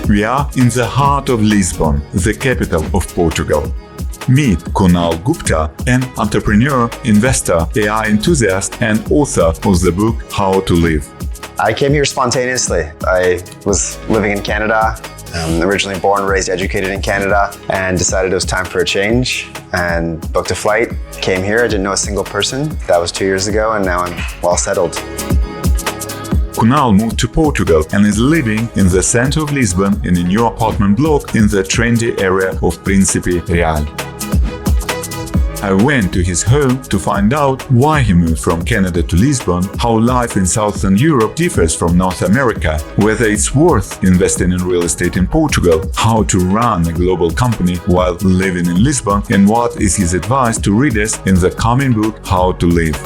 We are in the heart of Lisbon, the capital of Portugal. Meet Kunal Gupta, an entrepreneur, investor, AI enthusiast, and author of the book How to Live. I came here spontaneously. I was living in Canada, originally born, raised, educated in Canada, and decided it was time for a change and booked a flight. Came here, I didn't know a single person. That was 2 years ago, and now I'm well settled. Kunal moved to Portugal and is living in the center of Lisbon in a new apartment block in the trendy area of Principe Real. I went to his home to find out why he moved from Canada to Lisbon, how life in Southern Europe differs from North America, whether it's worth investing in real estate in Portugal, how to run a global company while living in Lisbon, and what is his advice to readers in the coming book How to Live.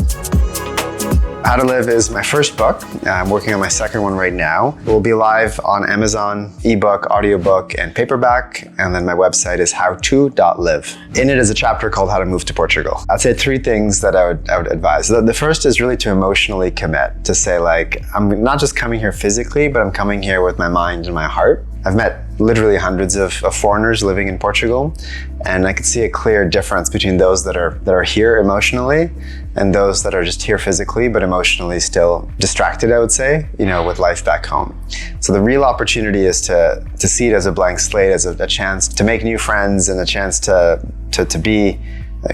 How to Live is my first book. I'm working on my second one right now. It will be live on Amazon, ebook, audiobook, and paperback. And then my website is howto.live. In it is a chapter called How to Move to Portugal. I'd say 3 things that I would advise. The first is really to emotionally commit, to say like, I'm not just coming here physically, but I'm coming here with my mind and my heart. I've met literally hundreds of foreigners living in Portugal, and I could see a clear difference between those that are here emotionally and those that are just here physically, but emotionally still distracted, I would say, with life back home. So the real opportunity is to see it as a blank slate, as a chance to make new friends and a chance to be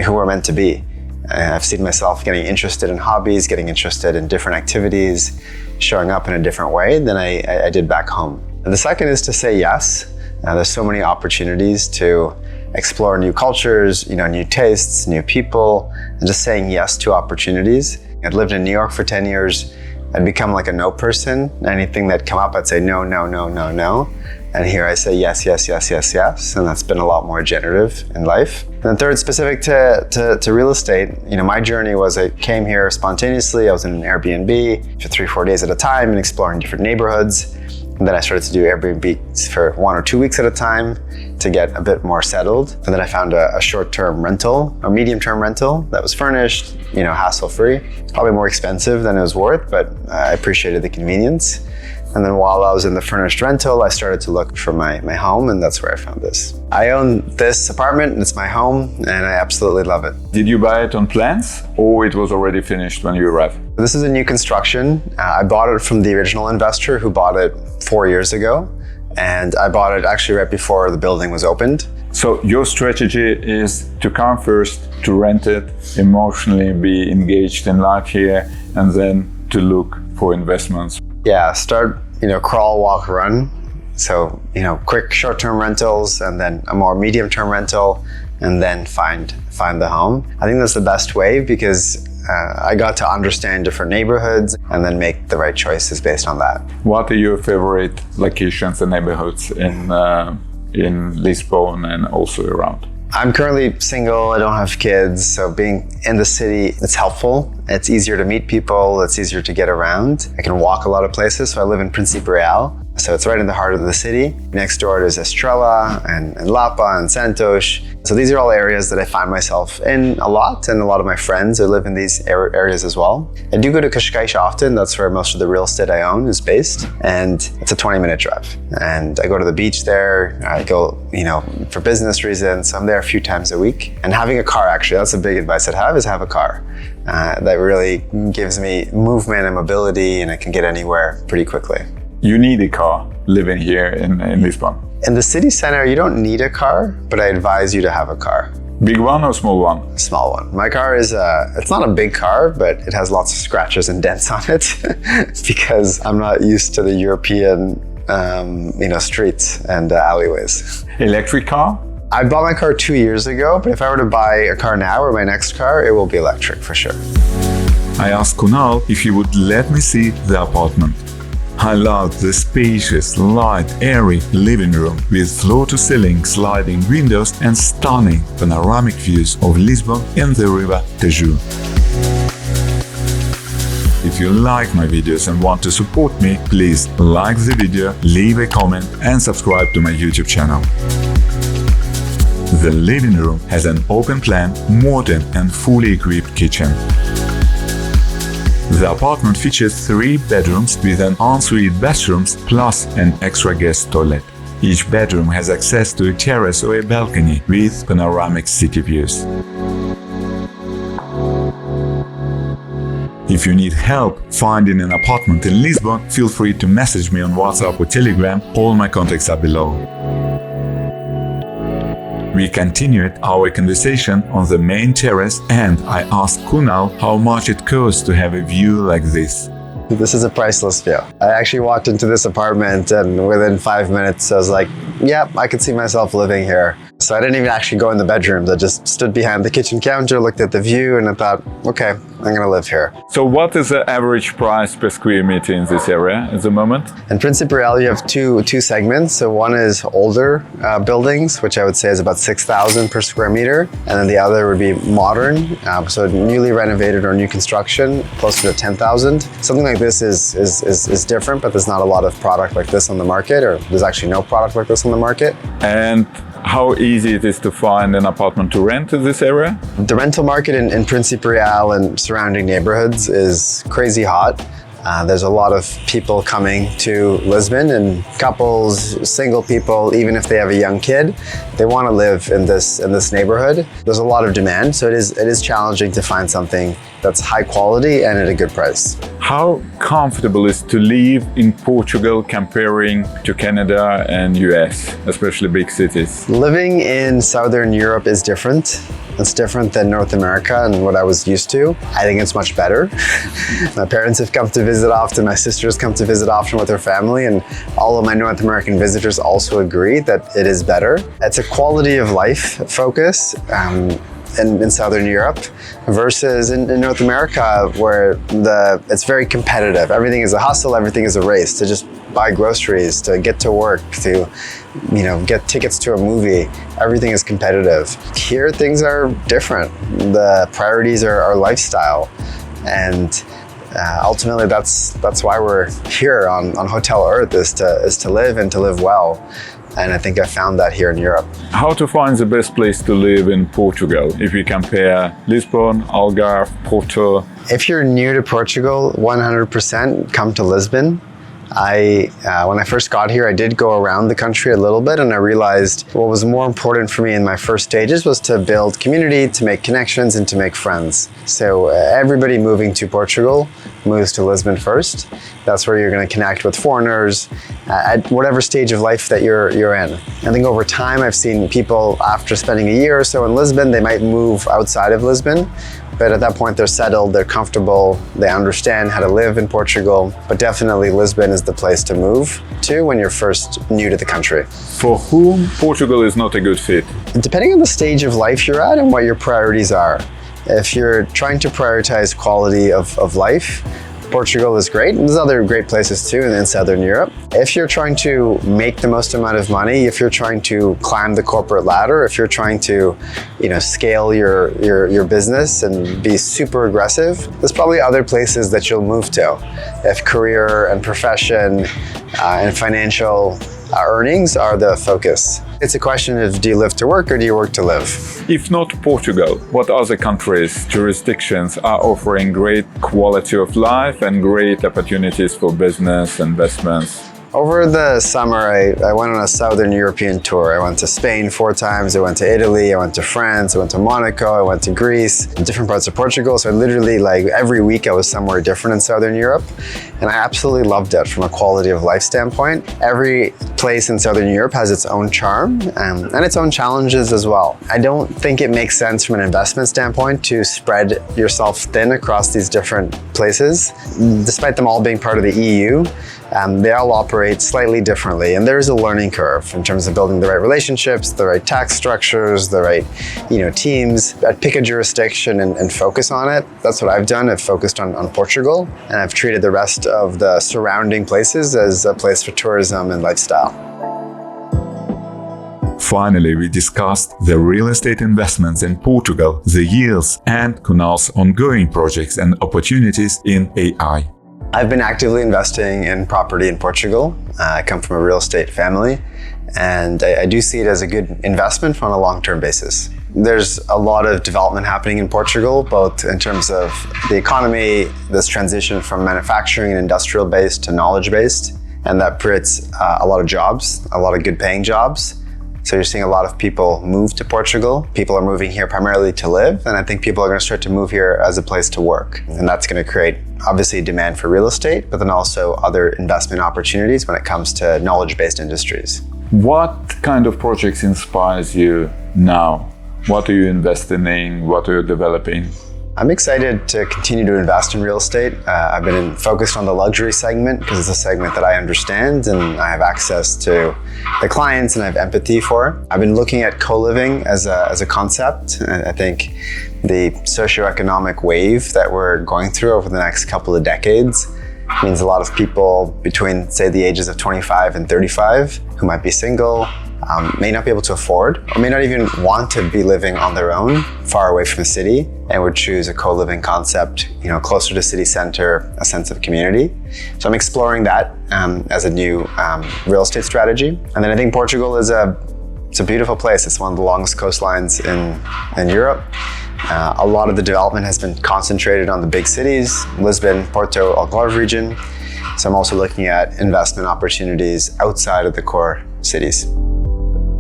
who we're meant to be. I've seen myself getting interested in hobbies, getting interested in different activities, showing up in a different way than I did back home. And the second is to say yes. There's so many opportunities to explore new cultures, new tastes, new people, and just saying yes to opportunities. I'd lived in New York for 10 years. I'd become like a no person. Anything that come up, I'd say no, no, no, no, no. And here I say yes, yes, yes, yes, yes. And that's been a lot more generative in life. And then third, specific to real estate, my journey was I came here spontaneously. I was in an Airbnb for 3-4 days at a time and exploring different neighborhoods. And then I started to do Airbnbs for 1 or 2 weeks at a time to get a bit more settled. And then I found a short-term rental, a medium-term rental that was furnished, hassle-free. Probably more expensive than it was worth, but I appreciated the convenience. And then while I was in the furnished rental, I started to look for my home, and that's where I found this. I own this apartment, and it's my home, and I absolutely love it. Did you buy it on plans, or it was already finished when you arrived? This is a new construction. I bought it from the original investor who bought it 4 years ago, and I bought it actually right before the building was opened. So your strategy is to come first, to rent it, emotionally be engaged in life here, and then to look for investments. Yeah, start, crawl, walk, run. So, quick short-term rentals, and then a more medium-term rental, and then find the home. I think that's the best way because I got to understand different neighborhoods and then make the right choices based on that. What are your favorite locations and neighborhoods in Lisbon and also around? I'm currently single, I don't have kids, so being in the city, it's helpful. It's easier to meet people, it's easier to get around. I can walk a lot of places, so I live in Principe Real. So it's right in the heart of the city. Next door there's Estrela and Lapa and Santos. So these are all areas that I find myself in a lot, and a lot of my friends who live in these areas as well. I do go to Cascais often, that's where most of the real estate I own is based, and it's a 20-minute drive. And I go to the beach there, I go, for business reasons, so I'm there a few times a week. And having a car, actually, that's a big advice I'd have, is have a car. That really gives me movement and mobility, and I can get anywhere pretty quickly. You need a car living here in Lisbon. In the city center, you don't need a car, but I advise you to have a car. Big one or small one? Small one. My car is, it's not a big car, but it has lots of scratches and dents on it because I'm not used to the European, streets and alleyways. Electric car? I bought my car 2 years ago, but if I were to buy a car now or my next car, it will be electric for sure. I asked Kunal if he would let me see the apartment. I loved the spacious, light, airy living room with floor-to-ceiling sliding windows and stunning panoramic views of Lisbon and the river Tejo. If you like my videos and want to support me, please like the video, leave a comment and subscribe to my YouTube channel. The living room has an open-plan, modern and fully equipped kitchen. The apartment features 3 bedrooms with an ensuite bathrooms plus an extra guest toilet. Each bedroom has access to a terrace or a balcony with panoramic city views. If you need help finding an apartment in Lisbon, feel free to message me on WhatsApp or Telegram. All my contacts are below. We continued our conversation on the main terrace and I asked Kunal how much it costs to have a view like this. This is a priceless view. I actually walked into this apartment and within 5 minutes I was like, yeah, I could see myself living here. So I didn't even actually go in the bedrooms. I just stood behind the kitchen counter, looked at the view and I thought, okay, I'm gonna live here. So what is the average price per square meter in this area at the moment? In Principe Real, you have two segments. So one is older buildings, which I would say is about 6,000 per square meter. And then the other would be modern, so newly renovated or new construction, closer to 10,000. Something like this is different, but there's not a lot of product like this on the market, or there's actually no product like this on the market. And how easy it is to find an apartment to rent in this area? The rental market in Príncipe Real and surrounding neighborhoods is crazy hot. There's a lot of people coming to Lisbon, and couples, single people, even if they have a young kid, they want to live in this neighborhood. There's a lot of demand, so it is challenging to find something that's high quality and at a good price. How comfortable is to live in Portugal comparing to Canada and US, especially big cities? Living in Southern Europe is different. It's different than North America and what I was used to. I think it's much better. My parents have come to visit often, my sisters come to visit often with their family, and all of my North American visitors also agree that it is better. It's a quality of life focus in Southern Europe versus in North America, where it's very competitive. Everything is a hustle, everything is a race to just buy groceries, to get to work, to get tickets to a movie. Everything is competitive. Here things are different. The priorities are lifestyle, and ultimately that's why we're here on Hotel Earth, is to live and to live well. And I think I found that here in Europe. How to find the best place to live in Portugal if we compare Lisbon, Algarve, Porto? If you're new to Portugal, 100% come to Lisbon. When I first got here, I did go around the country a little bit, and I realized what was more important for me in my first stages was to build community, to make connections, and to make friends. So everybody moving to Portugal moves to Lisbon first. That's where you're going to connect with foreigners at whatever stage of life that you're in. I think over time, I've seen people, after spending a year or so in Lisbon, they might move outside of Lisbon. But at that point, they're settled, they're comfortable, they understand how to live in Portugal. But definitely Lisbon is the place to move to when you're first new to the country. For whom Portugal is not a good fit? Depending on the stage of life you're at and what your priorities are. If you're trying to prioritize quality of life, Portugal is great. There's other great places too in Southern Europe. If you're trying to make the most amount of money, if you're trying to climb the corporate ladder, if you're trying to, scale your business and be super aggressive, there's probably other places that you'll move to. If career and profession and financial earnings are the focus. It's a question of, do you live to work or do you work to live? If not Portugal, what other countries, jurisdictions are offering great quality of life and great opportunities for business, investments? Over the summer, I went on a Southern European tour. I went to Spain 4 times, I went to Italy, I went to France, I went to Monaco, I went to Greece, different parts of Portugal. So I literally, every week I was somewhere different in Southern Europe. And I absolutely loved it from a quality of life standpoint. Every place in Southern Europe has its own charm and its own challenges as well. I don't think it makes sense from an investment standpoint to spread yourself thin across these different places. Despite them all being part of the EU, they all operate slightly differently, and there is a learning curve in terms of building the right relationships, the right tax structures, the right teams. I'd pick a jurisdiction and focus on it. That's what I've done. I've focused on Portugal, and I've treated the rest of the surrounding places as a place for tourism and lifestyle. Finally, we discussed the real estate investments in Portugal, the yields, and Kunal's ongoing projects and opportunities in AI. I've been actively investing in property in Portugal. I come from a real estate family, and I do see it as a good investment on a long-term basis. There's a lot of development happening in Portugal, both in terms of the economy, this transition from manufacturing and industrial-based to knowledge-based, and that creates a lot of jobs, a lot of good paying jobs. So you're seeing a lot of people move to Portugal. People are moving here primarily to live, and I think people are going to start to move here as a place to work. And that's going to create obviously a demand for real estate, but then also other investment opportunities when it comes to knowledge-based industries. What kind of projects inspires you now? What are you investing in? What are you developing? I'm excited to continue to invest in real estate. I've been focused on the luxury segment because it's a segment that I understand and I have access to the clients and I have empathy for. I've been looking at co-living as a concept. I think the socioeconomic wave that we're going through over the next couple of decades means a lot of people between, say, the ages of 25 and 35 who might be single, may not be able to afford or may not even want to be living on their own far away from the city and would choose a co-living concept, closer to city center, a sense of community. So I'm exploring that as a new real estate strategy. And then I think Portugal is it's a beautiful place. It's one of the longest coastlines in Europe. A lot of the development has been concentrated on the big cities, Lisbon, Porto, Algarve region. So I'm also looking at investment opportunities outside of the core cities.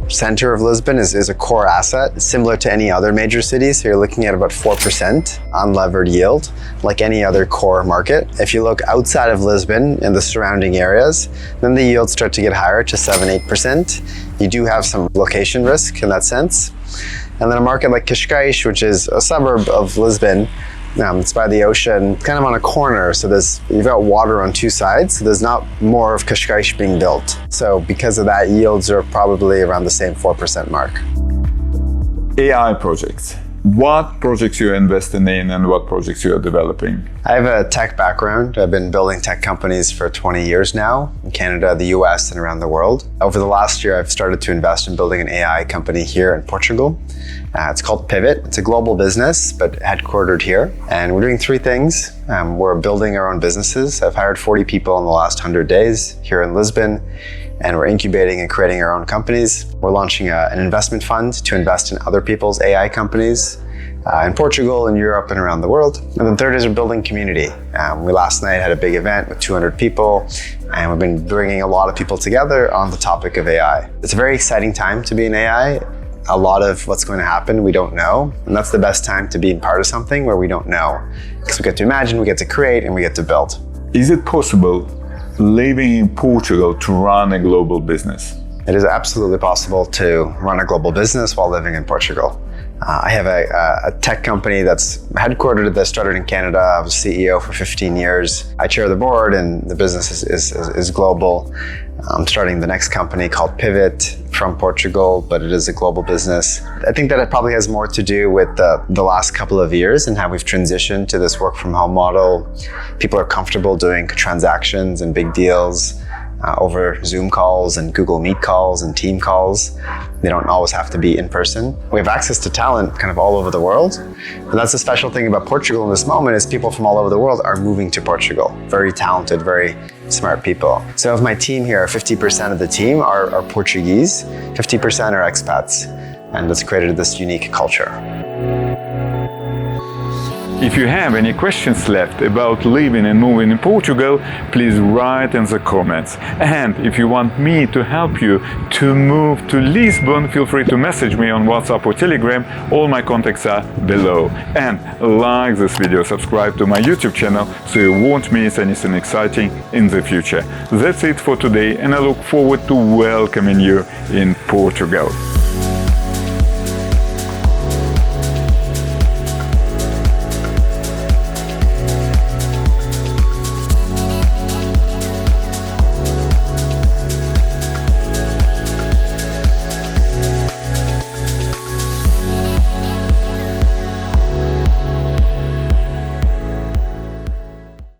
Center of Lisbon is a core asset, similar to any other major cities. So you're looking at about 4% unlevered yield, like any other core market. If you look outside of Lisbon and the surrounding areas, then the yields start to get higher to 7-8%. You do have some location risk in that sense. And then a market like Cascais, which is a suburb of Lisbon, it's by the ocean, kind of on a corner. So you've got water on two sides. So there's not more of Cascais being built. So because of that, yields are probably around the same 4% mark. AI projects. What projects you're investing in and what projects you're developing? I have a tech background. I've been building tech companies for 20 years now in Canada, the US, and around the world. Over the last year, I've started to invest in building an AI company here in Portugal. It's called Pivot. It's a global business, but headquartered here. And we're doing three things. We're building our own businesses. I've hired 40 people in the last 100 days here in Lisbon, and we're incubating and creating our own companies. We're launching an investment fund to invest in other people's AI companies in Portugal, in Europe, and around the world. And then third is we're building community. We last night had a big event with 200 people, and we've been bringing a lot of people together on the topic of AI. It's a very exciting time to be in AI. A lot of what's going to happen, we don't know. And that's the best time to be part of something where we don't know. Because we get to imagine, we get to create, and we get to build. Is it possible living in Portugal to run a global business? It is absolutely possible to run a global business while living in Portugal. I have a tech company that's headquartered that started in Canada. I was CEO for 15 years. I chair the board and the business is global. I'm starting the next company called Pivot from Portugal, but it is a global business. I think that it probably has more to do with the last couple of years and how we've transitioned to this work from home model. People are comfortable doing transactions and big deals over Zoom calls and Google Meet calls and team calls. They don't always have to be in person. We have access to talent kind of all over the world. And that's the special thing about Portugal in this moment is people from all over the world are moving to Portugal. Very talented, very smart people. So of my team here, 50% of the team are Portuguese, 50% are expats. And that's created this unique culture. If you have any questions left about living and moving in Portugal, please write in the comments. And if you want me to help you to move to Lisbon, feel free to message me on WhatsApp or Telegram. All my contacts are below. And like this video, subscribe to my YouTube channel so you won't miss anything exciting in the future. That's it for today, and I look forward to welcoming you in Portugal.